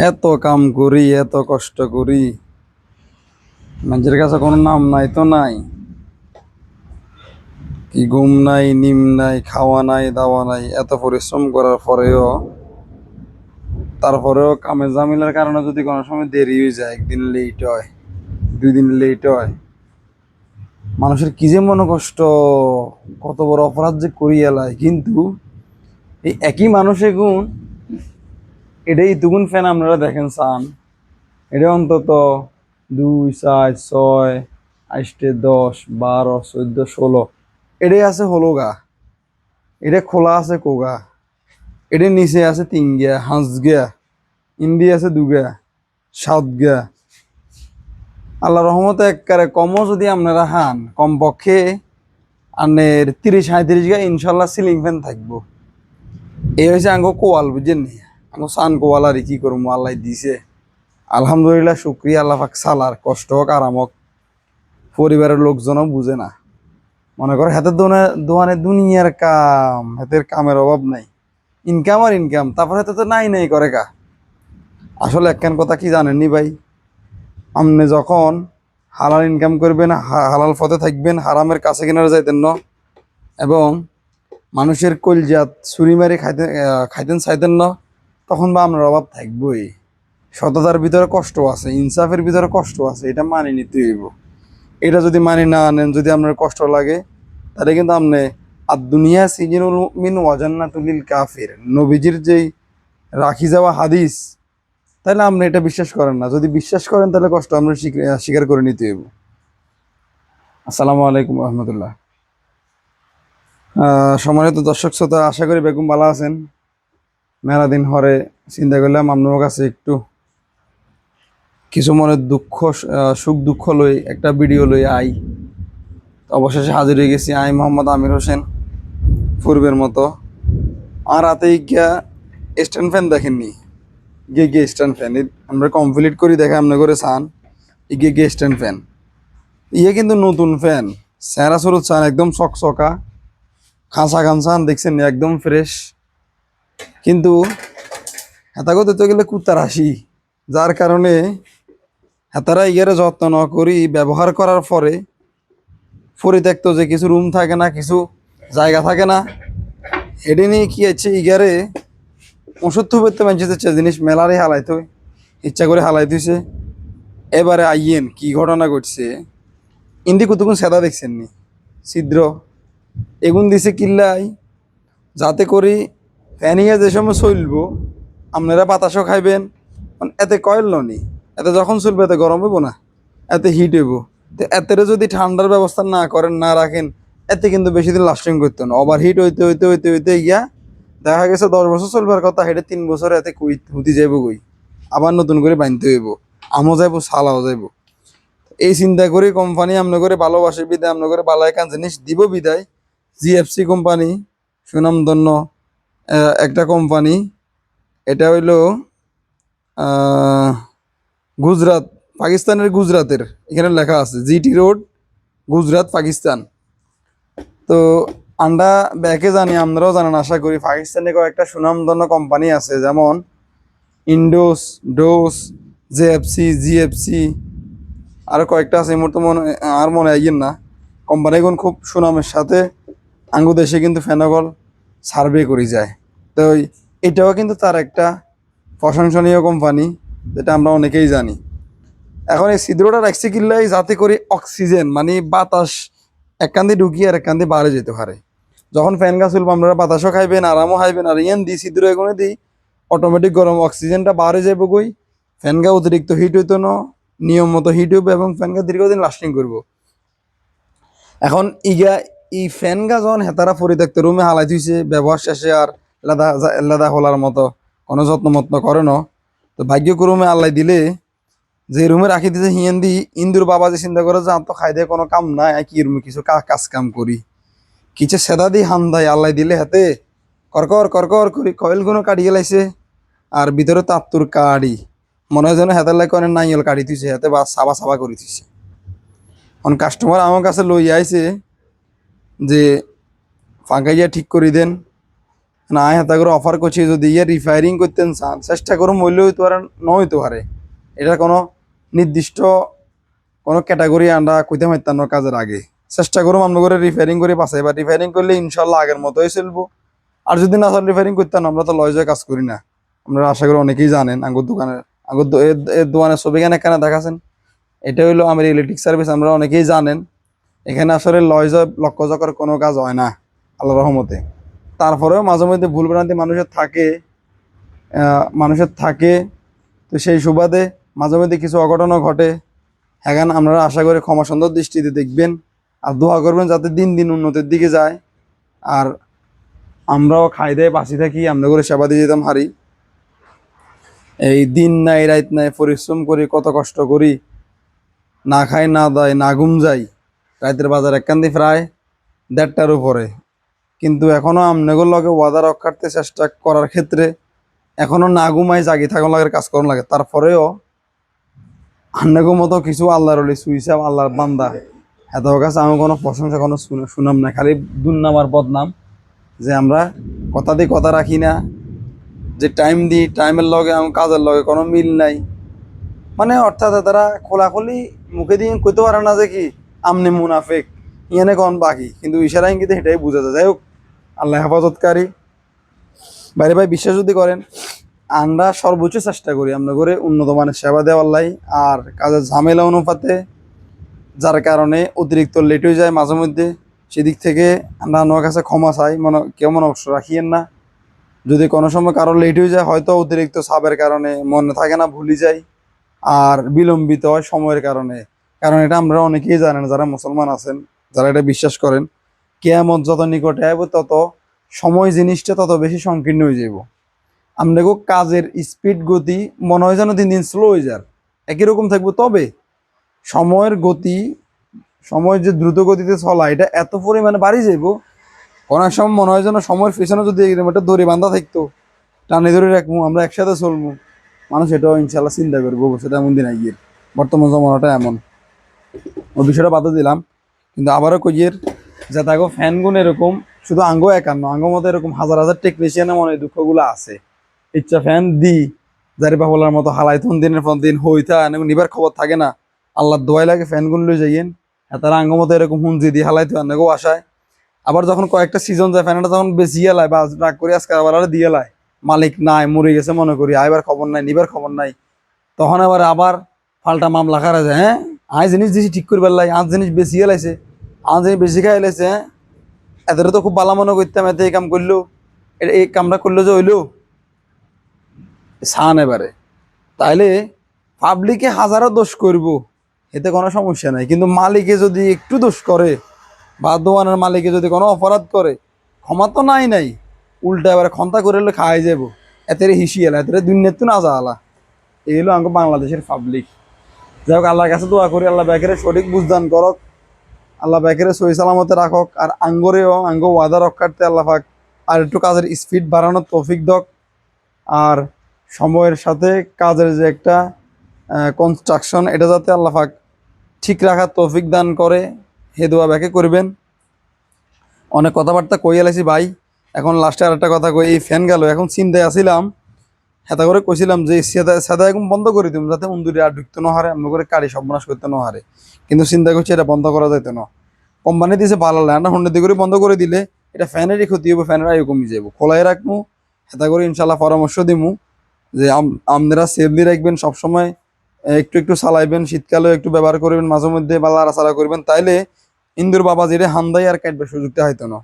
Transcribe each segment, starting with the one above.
এত কাম করি, এত কষ্ট করি, মানুষের কাছে কোনো নাম নাই তো নাই। কি ঘুম নাই, নিম নাই, খাওয়া নাই, দাওয়া নাই, এত পরিশ্রম করার পরেও তারপরেও কামে জামিলার কারণে যদি কোনো সময় দেরি হয়ে যায়, একদিন লেট হয়, 2 দিন লেট হয়, মানুষের কি যে মনে কষ্ট, কত বড় অপরাধ যে করি এলাই। কিন্তু এই একই মানুষে গুণ, এটাই দুগুণ ফ্যান আপনারা দেখেন চান, এটা অন্তত 2, 4, 6, 8, 10, 12, 14, 16, এটাই আছে হলো গা, এটা খোলা আছে কোগা, এটার নিচে আছে 3 গা, 5 গা, ইন্ডি আছে 2 গা, 7 গা। আল্লাহ রহমতে একবারে কমও যদি আপনারা হান, কমপক্ষে আনের 30-37 গা ইনশাল্লাহ সিলিং ফ্যান থাকবো। এই হয়েছে আঙ্গো কোয়াল, বুঝছেন নি? আঙ্গো সান কোয়াল আর কি করবো, আল্লাহ দিছে। আলহামদুলিল্লাহ, শুক্রিয়া আল্লাহ পাক। সালার কষ্ট হোক আরাম হোক, পরিবারের লোকজনও বুঝে না, মনে করে হাতের দোয়ানে দুনিয়ার কাম, হাতের কামের অভাব নাই, ইনকাম আর ইনকাম, তারপর হাতে তো নাই নাই করে কা। আসলে একখান কথা কি জানেননি ভাই, আপনি যখন হালাল ইনকাম করবেন, হালাল পথে থাকবেন, হারামের কাছে কিনারে যাইতেন না, এবং মানুষের কলজাত ছুরি মারি খাইতেন চাইতেন না, তখন বা আপনার অভাব থাকবই। সততার ভিতরে কষ্ট আছে, ইনসাফের ভিতরে কষ্ট আছে, এটা মানি নিতে হইব। এটা যদি মানি না আনেন, যদি আপনার কষ্ট লাগে, তাহলে কিন্তু আপনি আর দুনিয়া সিজনুল মুমিন ওয়া জান্নাতুল লিল কাফির, নবীজির যেই রাখি যাওয়া হাদিস, তাহলে আপনি এটা বিশ্বাস করেন না। যদি বিশ্বাস করেন তাহলে কষ্ট আমরা স্বীকার করে নিতে হইব। আসসালামু আলাইকুম রহমতুল্লাহ। সম্মানিত দর্শক শ্রোতা, আশা করি বেগম ভালো আছেন। মেলা দিন হরে চিন্তা করলাম আপনার কাছে একটু কিছু মনের দুঃখ, সুখ দুঃখ লই একটা ভিডিও লই আই। অবশেষে হাজির হয়ে গেছি, আই মোহাম্মদ আমির হোসেন, পূর্বের মতো। আর রাতে গিয়া স্ট্যান্ড ফ্যান দেখেননি, গিয়ে গিয়ে স্ট্যান্ড ফ্যান আমরা কমপ্লিট করি, দেখে আপনি করে চান গিয়ে গিয়ে স্ট্যান্ড ফ্যান। ইয়ে কিন্তু নতুন ফ্যান, স্যারা সরু চান, একদম চকচকা, খাঁচা খানসান দেখছেন একদম ফ্রেশ। কিন্তু হেতাগো দিতে গেলে কুত্তার হাসি, যার কারণে হেতারা ইয়ারে যত্ন না করি ব্যবহার করার পরে পরিত্যক্ত যে কিছু রুম থাকে না, কিছু জায়গা থাকে না, এটি নিয়ে কি আছে ইগারে ওষুধ থুবেতে মানছে জিনিস মেলারে হালাইতে ইচ্ছা করে হালাইতেছে। এবারে আইয়েন কি ঘটনা ঘটছে, ইন্দি কুতুকুন সেদা দেখছেন নি, ছিদ্র এগুন দিছে কিল্লাই, যাতে করি ফ্যানিংয়ে যে সময় চলবো আপনারা বাতাসও খাইবেন। এতে কয়েল নি, এতে যখন চলবে এতে গরম হইব না, এতে হিট হইব। তো এতে যদি ঠান্ডার ব্যবস্থা না করেন, না রাখেন, এতে কিন্তু বেশি দিন লাস্টিং করতো না। ওভার হিট হইতে হইতে হইতে হইতে গিয়া দেখা গেছে 10 বছর চলবার কথা, হেঁটে 3 বছর এতে হুতি যাইব গই, আবার নতুন করে বানতে হইব, আমও যাইব, সালাও যাইব। এই চিন্তা করি কোম্পানি আমনে করে ভালোবাসে বিদায়, আমনে করে ভালো একান জিনিস দিব বিদায়। জিএফসি কোম্পানি, সুনামধন্য একটা কোম্পানি, এটা হইল গুজরাট, পাকিস্তানের গুজরাতের, এখানে লেখা আছে জিটি রোড, গুজরাট, পাকিস্তান। তো আমরা ব্যাকে জানি, আপনারাও জানেন আশা করি, পাকিস্তানে কয়েকটা সুনামধন্য কোম্পানি আছে, যেমন ইন্ডোস, ডোস, জেএফসি, জিএফসি, আরও কয়েকটা আছে, এই মুহূর্তে মনে আইয়েন না। কোম্পানিগুলো খুব সুনামের সাথে আঙ্গু দেশে কিন্তু ফেনগল সার্ভে করে যায়। তো এটাও কিন্তু তার একটা প্রশংসনীয় কোম্পানি, যেটা আমরা অনেকেই জানি। এখন এই ছিদ্রটা রাখছে কিল্লাই, যাতে করে অক্সিজেন মানে বাতাস এক কান্দি ঢুকিয়ে আর এক কান্দি বাড়ে যেতে পারে। যখন ফ্যান গা চলবো আপনারা বাতাসও খাইবেন, আরামও খাইবেন। আর ইয়ান দিই ছিদ্র এগুলো দিই, অটোমেটিক গরম অক্সিজেনটা বাড়ে যাবো গই, ফ্যান গা অতিরিক্ত হিট হইতো না, নিয়ম মতো হিট হইবে, এবং ফ্যান গা দীর্ঘদিন লাস্টিং করবো। এখন ই ফ্যান গা যখন হেতারা পরিত্যক্ত রুমে হালাই থুইছে, ব্যবহার শেষে আর লেদা হলার মতো কোনো যত্ন মত্ন করে ন, তো ভাগ্যক্রমে আল্লাহ দিলে যে রুমে রাখি দিতে হিয়েন দি, ইন্দুর বাবা যে চিন্তা করে যে তো খাই দিয়ে কোনো কাম নাই, কি রুমে কিছু কাজ কাম করি, কিছু সেদা দি হান দেয় আল্লাহ দিলে, হাতে করকর করকর করি কয়েল কোনো কাটি গেলাইছে, আর ভিতরে তাত্তুর কাড়ি, মনে হয় যেন হেতার লাগে অনেক নাইল কাটি থুইছে, হাতে বা সাবা সাবা করে থুইছে। এখন কাস্টমার আমার কাছে লই আইছে যে ফাঁকাইয়া ঠিক করে দেন, না হেতা করে অফার করছি যদি ইয়ে রিফায়ারিং করতেন চান চেষ্টা করুন মূল্য হইতে পারে ন হইতে পারে। এটা কোনো নির্দিষ্ট কোনো ক্যাটাগরি আমরা কইতে পারতাম না কাজের আগে। চেষ্টা করুম আমরা করে রিফায়ারিং করে পাশে বা রিফায়ারিং করলে ইনশাল্লাহ আগের মতোই চলবো। আর যদি না রিফায়ারিং করতাম আমরা তো লজে কাজ করি না। আমরা আশা করি অনেকেই জানেন আঙ্গুর দোকানের এর দোকানের ছবি কেন দেখাছেন, এটা হইলো আমার ইলেকট্রিক সার্ভিস। আমরা অনেকেই জানেন এখানে আসলে লজে লক্ষ্য চক্কর কোনো কাজ হয় না আল্লাহ রহমতে। তারপরেও মাঝে মধ্যে ভুল ভ্রান্তি মানুষের থাকে, তো সেই সুবাদে মাঝে মধ্যে কিছু অঘটনও ঘটে। এখন আপনারা আশা করি ক্ষমা সুন্দর দৃষ্টিতে দেখবেন আর দোয়া করবেন যাতে দিন দিন উন্নতির দিকে যায়। আর আমরাও খাই দেয় বাঁচি থাকি, আমরা করে সেবা দিয়ে যেতাম হারি। এই দিন নাই রাত নাই পরিশ্রম করি, কত কষ্ট করি, না খাই না দায় না ঘুম যাই, রাতের বাজার একখান প্রায় 1:30টার উপরে। কিন্তু এখনো আমনেগুলোর লগে ওয়াদা রক্ষার্থে চেষ্টা করার ক্ষেত্রে এখনো না ঘুমাই জাগি থাকুন লাগে, কাজ করুন লাগে। তারপরেও আন্নাগো মতো কিছু আল্লাহর সুইসা আল্লাহর বান্দা এত কাছে আমি কোনো প্রশংসা কোনো শুনাম না, খালি দুর্নাম আর বদনাম যে আমরা কথা দিয়ে কথা রাখি না, যে টাইম দিই টাইমের লগে আমার কাজের লগে কোনো মিল নাই। মানে অর্থাৎ তারা খোলাখুলি মুখে দিয়ে কইতে পারে না যে কি আমনি মুনাফেক ইয়ানে কোন বাকি, কিন্তু ইশারা ইঙ্গিতে সেটাই বোঝা যায়। যাই হোক, আল্লাহ হেফাজতকারী। বাইরে ভাই বিশ্বাস যদি করেন আমরা সর্বোচ্চ চেষ্টা করি আমরা করে উন্নত মানের সেবা দেওয়ার লাই। আর কাজের ঝামেলা অনুপাতে যার কারণে অতিরিক্ত লেট হয়ে যায় মাঝে মধ্যে, সেদিক থেকে আমরা আমার কাছে ক্ষমা চাই, কেমন অবশ্য রাখিয়েন না। যদি কোনো সময় কারো লেট হয়ে যায় হয়তো অতিরিক্ত চাপের কারণে মনে থাকে না, ভুলে যাই, আর বিলম্বিত হয় সময়ের কারণে। কারণ এটা আমরা অনেকেই জানেন যারা মুসলমান আছেন, যারা এটা বিশ্বাস করেন, কিয়ামত যত নিকটে আসবে তত সময় জিনিসটা তত বেশি সংকীর্ণ হয়ে যাব। আপনাকে কাজের স্পিড গতি মনে হয় যেন দিন দিন স্লো হয়ে যার, একই রকম থাকবো। তবে সময়ের গতি, সময় যে দ্রুত গতিতে চলা এটা এত পরিমাণে বাড়ি যাইব, অনেক সময় মনে হয় যেন সময়ের পেছনে যদি একটা দড়ি বান্ধা থাকতো, টানি ধরে রাখবো আমরা একসাথে চলবো। মানুষ এটাও ইনশাল্লাহ চিন্তা করবো, সেটা এমন দিন আইয়ের বর্তমান জমানাটা এমন। ওই বিষয়টা বাদ দিলাম, কিন্তু আবারও কইয়ের যে তাকে ফ্যানগুন এরকম শুধু আঙ্গ একান্ন আঙ্গ মতো এরকম হাজার হাজার টেকনিশিয়ানের মনে দুঃখগুলো আছে। ইচ্ছা ফ্যান দি জারি বাবলার মতো হালাইতুন দিনের পর দিন হইতা নিবার খবর থাকে না। আল্লাহ দোয়াই লাগে ফ্যানগুন লই যাইয়েন, তারা আঙ্গ মতো এরকম হুঞ্জি দিয়ে হালাইতো আনেকেও আসায়। আবার যখন কয়েকটা সিজন যায় ফ্যানটা যখন বেশি এলায় বা রাগ করে আজকে আবার দিয়ে এলায়, মালিক নাই মরে গেছে মনে করি, আইবার খবর নাই নিবার খবর নাই, তখন আবার পাল্টা মামলা খারা যায়। হ্যাঁ আজ জিনিস দিছি ঠিক করবার লাই, আজ জিনিস বেশি এলাইছে, আজ জিনিস বেশি খাই এলাইছে। হ্যাঁ এদের তো খুব ভালো মনে করতাম, এতে এই কাম করলো, এই কামটা করলো যে হইলো সান এবারে। তাইলে পাবলিকে হাজারো দোষ করব, এতে কোনো সমস্যা নাই, কিন্তু মালিকে যদি একটু দোষ করে বা দোকানের মালিকে যদি কোনো অপরাধ করে, ক্ষমা তো নাই, উল্টা এবারে ক্ষমতা করে খাওয়াই যাব। এতেরে হিসি এলা, এতেরে দুনিয়ার তো না যা আলা। এই হলো আমাকে বাংলাদেশের পাবলিক। যাই হোক, আল্লাহর কাছে দোয়া করি আল্লাহ ব্যাকেরে সঠিক বুঝদান করক, আল্লাহ ব্যাকেরে সহি সালামতে রাখক, আর আঙ্গরেও আঙ্গ ওয়াদা রক্ষার্থে আল্লাহ পাক আর একটু কাজের স্পিড বাড়ানোর তৌফিক দক। আর সময়ের সাথে কাজের যে একটা কনস্ট্রাকশন এটা যাতে আল্লাহ পাক ঠিক রাখার তৌফিক দান করে, হে দোয়া ব্যাকে করবেন। অনেক কথাবার্তা কই এলাইছি ভাই, এখন লাস্টে আর একটা কথা কই। এই ফ্যান গেল, এখন চিন্তায় আসিলাম, হেতা করে কইছিলাম যে সাদা এখন বন্ধ করে দিম যাতে উন্দুরি আর ঢুকতে না হারে, এমন করে কারি সর্বনাশ করতে না হারে। কিন্তু চিন্তা করছি এটা বন্ধ করা যাইতে না, কোম্পানি দিয়েছে ভালো লাগে না, হুন্ডি করে বন্ধ করে দিলে এটা ফ্যানেরই ক্ষতি হবে, ফ্যানের আয়ু কমে যাবো। খোলাই রাখবো, হেতা করে ইনশাল্লাহ পরামর্শ দিমু যে আপনারা সেফলি রাখবেন, সবসময় একটু একটু চালাইবেন, শীতকালেও একটু ব্যবহার করবেন, মাঝে মধ্যে বা লাড়াচাড়া করবেন, তাইলে ইন্দুর বাবা যেটা হান্দাই আর কাটবে সুযোগটা হয়তো না।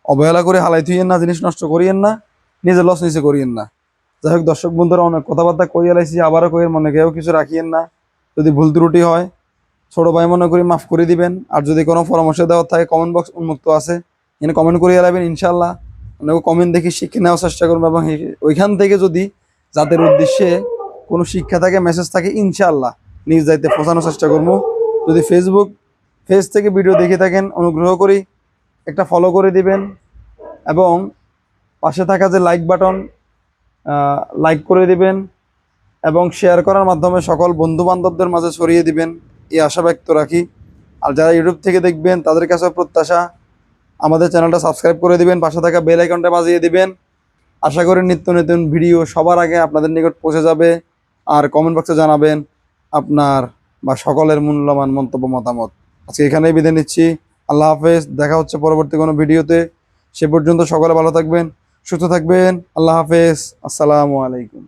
অবহেলা করে হালাই থুইয়েন না, জিনিস নষ্ট করিয়েন না, নিজে লস নিচে করিয়েন না। যাই হোক দর্শক বন্ধুরা অনেক কথাবার্তা কইয়া লাইছি, আবারও কইয়ের মনে কেউ কিছু রাখিয়েন না। যদি ভুল ত্রুটি হয় ছোট ভাই মনে করি মাফ করে দিবেন। আর যদি কোনো পরামর্শ দেওয়ার থাকে কমেন্ট বক্স উন্মুক্ত আছে, এখানে কমেন্ট করিয়ে লাইবেন ইনশাল্লাহ। অনেকে কমেন্ট দেখি শিখে নেওয়ার চেষ্টা করবো, এবং ওইখান থেকে যদি যাদের উদ্দেশ্যে কোনো শিক্ষা থাকে মেসেজ থাকে ইনশাল্লাহ নিজ দায়িত্বে পৌঁছানোর চেষ্টা করবো। যদি পেজ থেকে ভিডিও দেখে থাকেন অনুগ্রহ করি একটা ফলো করে দিবেন, এবং পাশে থাকা যে লাইক বাটন লাইক করে দিবেন, এবং শেয়ার করার মাধ্যমে সকল বন্ধু বান্ধবদের মাঝে ছড়িয়ে দিবেন, এই আশা ব্যক্ত রাখি। আর যারা ইউটিউব থেকে দেখবেন তাদের কাছে প্রত্যাশা আমাদের চ্যানেলটা সাবস্ক্রাইব করে দিবেন, পাশে থাকা বেল আইকনটা বাজিয়ে দিবেন, আশা করি নিত্য নতুন ভিডিও সবার আগে আপনাদের নিকট পৌঁছে যাবে। আর কমেন্ট বক্সে জানাবেন আপনার বা সকলের মূল্যবান মন্তব্য মতামত। আজকে এখানেই বিদায় নিচ্ছি। আল্লাহ হাফেজ, দেখা হচ্ছে পরবর্তী কোনো ভিডিওতে। সে পর্যন্ত সকলে ভালো থাকবেন, সুস্থ থাকবেন। আল্লাহ হাফেজ, আসসালামু আলাইকুম।